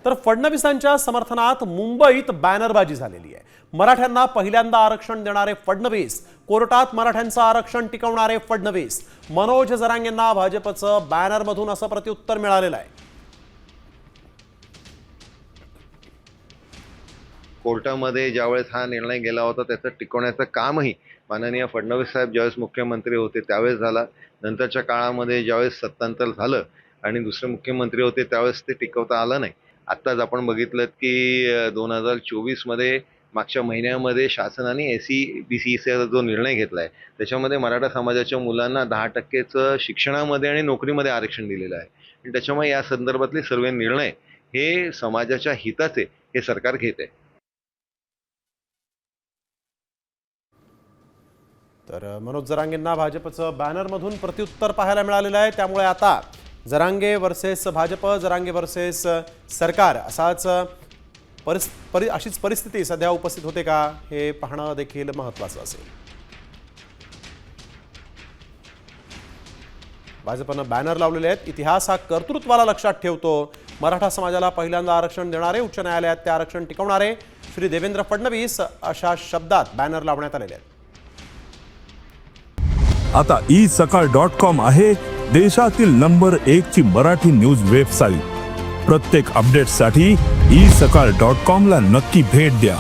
तर फडणवीसांच्या समर्थनात मुंबईत बॅनरबाजी झालेली आहे। मराठ्यांना पहिल्यांदा आरक्षण देणारे फडणवीस, कोर्टात मराठ्यांचं आरक्षण टिकवणारे फडणवीस। मनोज जरांगेंना भाजपचं बॅनरमधून असं प्रत्युत्तर मिळालेलं आहे। कोर्टामध्ये ज्यावेळेस हा निर्णय गेला होता त्याचं टिकवण्याचं कामही माननीय फडणवीस साहेब ज्यावेळेस मुख्यमंत्री होते त्यावेळेस झाला। नंतरच्या काळामध्ये ज्यावेळेस सत्तांतर झालं आणि दुसरे मुख्यमंत्री होते त्यावेळेस ते टिकवता आलं नाही। आत्ताच आपण बघितलं की 2024 मध्ये मागच्या महिन्यामध्ये शासनाने SC-BCचा जो निर्णय घेतलाय त्याच्यामध्ये मराठा समाजाच्या मुलांना 10% शिक्षणामध्ये आणि नोकरीमध्ये आरक्षण दिलेलं आहे आणि त्याच्यामुळे या संदर्भातले सर्व निर्णय हे समाजाच्या हिताचे हे सरकार घेत आहे। तर मनोज जरांगेंना भाजपचं बॅनरमधून प्रत्युत्तर पाहायला मिळालेलं आहे। त्यामुळे आता जरांगे वर्सेस भाजप, जरांगे वर्सेस सरकार अशीच परिस्थिती सध्या उपस्थित होते का हे पाहणं देखील महत्त्वाचं असेल। भाजपनं बॅनर लावलेले आहेत। इतिहास हा कर्तृत्वाला लक्षात ठेवतो। मराठा समाजाला पहिल्यांदा आरक्षण देणारे, उच्च न्यायालयात ते आरक्षण टिकवणारे श्री देवेंद्र फडणवीस अशा शब्दात बॅनर लावण्यात आलेले आहेत। आता isakal.com आहे देशातील नंबर 1 ची मराठी न्यूज वेबसाईट। प्रत्येक अपडेटसाठी isakal.com ला नक्की भेट द्या।